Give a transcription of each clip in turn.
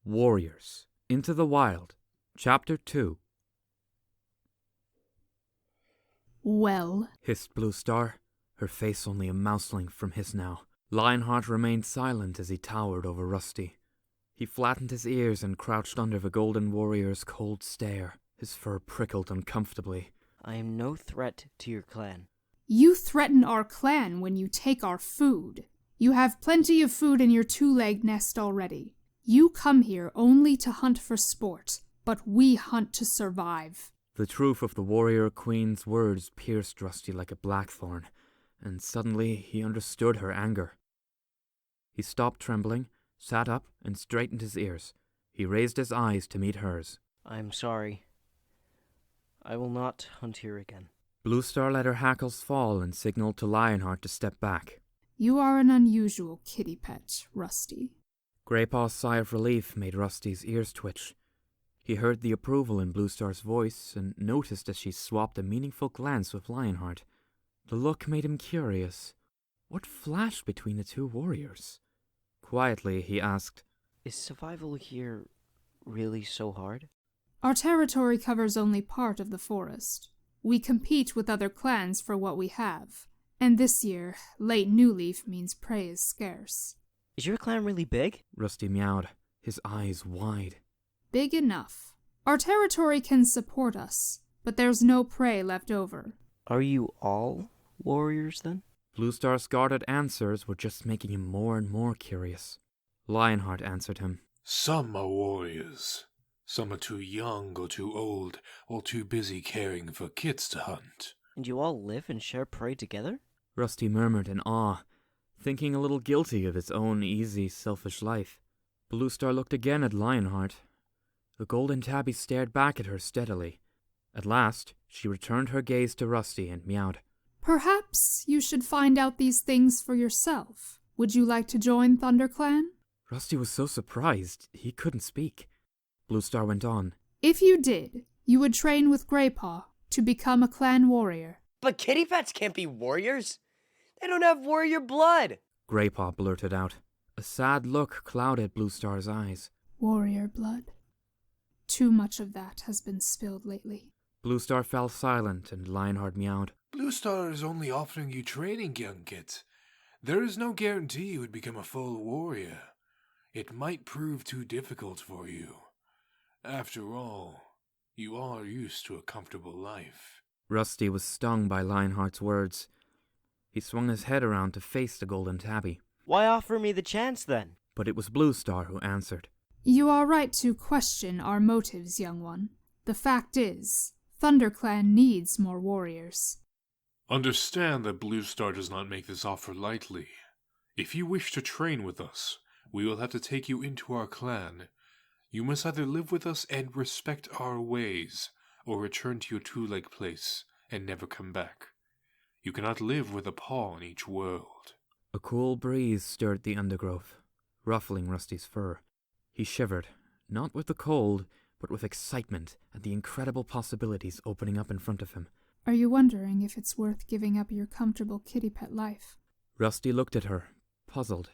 Warriors, Into the Wild, Chapter 2. Well, hissed Bluestar, her face only a mouse length from his now. Lionheart remained silent as he towered over Rusty. He flattened his ears and crouched under the golden warrior's cold stare. His fur prickled uncomfortably. I am no threat to your clan. you threaten our clan when you take our food. You have plenty of food in your two-legged nest already. You come here only to hunt for sport, but we hunt to survive. The truth of the warrior queen's words pierced Rusty like a blackthorn, and suddenly he understood her anger. He stopped trembling, sat up, and straightened his ears. He raised his eyes to meet hers. I'm sorry. I will not hunt here again. Bluestar let her hackles fall and signaled to Lionheart to step back. You are an unusual kitty pet, Rusty. Graypaw's sigh of relief made Rusty's ears twitch. He heard the approval in Bluestar's voice and noticed as she swapped a meaningful glance with Lionheart. The look made him curious. What flashed between the two warriors? Quietly, he asked, Is survival here really so hard? Our territory covers only part of the forest. We compete with other clans for what we have. And this year, late New Leaf means prey is scarce. Is your clan really big? Rusty meowed, his eyes wide. Big enough. Our territory can support us, but there's no prey left over. Are you all warriors then? Bluestar's guarded answers were just making him more and more curious. Lionheart answered him. Some are warriors. Some are too young or too old or too busy caring for kids to hunt. And you all live and share prey together? Rusty murmured in awe, thinking a little guilty of his own easy, selfish life. Bluestar looked again at Lionheart. The golden tabby stared back at her steadily. At last, she returned her gaze to Rusty and meowed. Perhaps you should find out these things for yourself. Would you like to join ThunderClan? Rusty was so surprised, he couldn't speak. Bluestar went on. If you did, you would train with Graypaw to become a clan warrior. But kitty pets can't be warriors. They don't have warrior blood. Graypaw blurted out. A sad look clouded Bluestar's eyes. Warrior blood. Too much of that has been spilled lately. Bluestar fell silent and Lionheart meowed. Bluestar is only offering you training, young kid. There is no guarantee you would become a full warrior. It might prove too difficult for you. After all, you are used to a comfortable life. Rusty was stung by Lionheart's words. He swung his head around to face the golden tabby. Why offer me the chance then? But it was Bluestar who answered. You are right to question our motives, young one. The fact is, ThunderClan needs more warriors. Understand that Bluestar does not make this offer lightly. If you wish to train with us, we will have to take you into our clan. You must either live with us and respect our ways, or return to your two-leg place and never come back. You cannot live with a paw in each world. A cool breeze stirred the undergrowth, ruffling Rusty's fur. He shivered, not with the cold, but with excitement at the incredible possibilities opening up in front of him. Are you wondering if it's worth giving up your comfortable kitty pet life? Rusty looked at her, puzzled.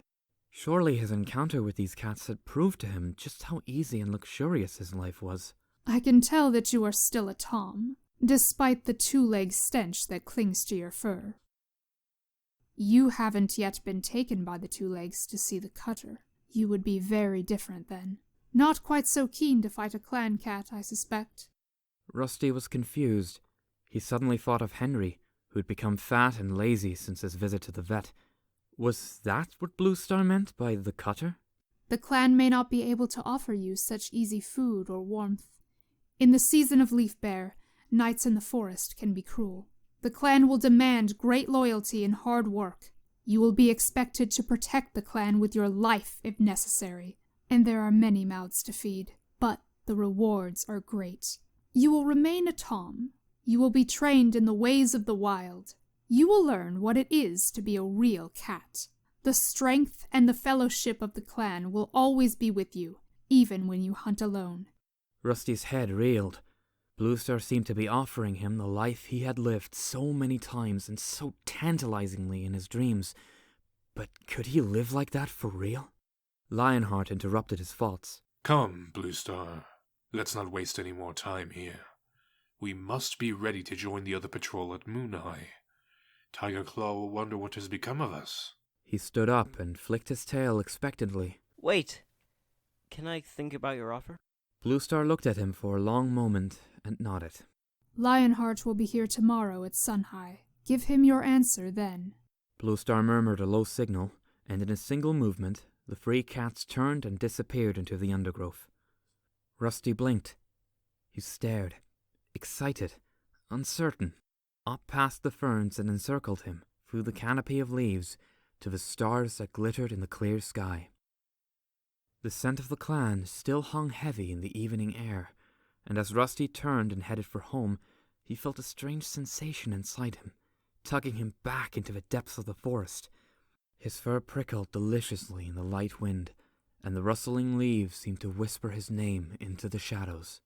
Surely his encounter with these cats had proved to him just how easy and luxurious his life was. I can tell that you are still a Tom, despite the two-leg stench that clings to your fur. You haven't yet been taken by the two legs to see the cutter. You would be very different then. Not quite so keen to fight a clan cat, I suspect. Rusty was confused. He suddenly thought of Henry, who'd become fat and lazy since his visit to the vet. Was that what Bluestar meant by the cutter? The clan may not be able to offer you such easy food or warmth. In the season of leaf bare, nights in the forest can be cruel. The clan will demand great loyalty and hard work. You will be expected to protect the clan with your life if necessary, and there are many mouths to feed, but the rewards are great. You will remain a Tom. You will be trained in the ways of the wild. You will learn what it is to be a real cat. The strength and the fellowship of the clan will always be with you, even when you hunt alone. Rusty's head reeled. Bluestar seemed to be offering him the life he had lived so many times and so tantalizingly in his dreams. But could he live like that for real? Lionheart interrupted his thoughts. Come, Bluestar. Let's not waste any more time here. We must be ready to join the other patrol at Moon Eye. Tiger Claw will wonder what has become of us. He stood up and flicked his tail expectantly. Wait. Can I think about your offer? Bluestar looked at him for a long moment and nodded. Lionheart will be here tomorrow at Sunhigh. Give him your answer then. Bluestar murmured a low signal, and in a single movement, the three cats turned and disappeared into the undergrowth. Rusty blinked. He stared, excited, uncertain, up past the ferns that encircled him, through the canopy of leaves, to the stars that glittered in the clear sky. The scent of the clan still hung heavy in the evening air, and as Rusty turned and headed for home, he felt a strange sensation inside him, tugging him back into the depths of the forest. His fur prickled deliciously in the light wind, and the rustling leaves seemed to whisper his name into the shadows.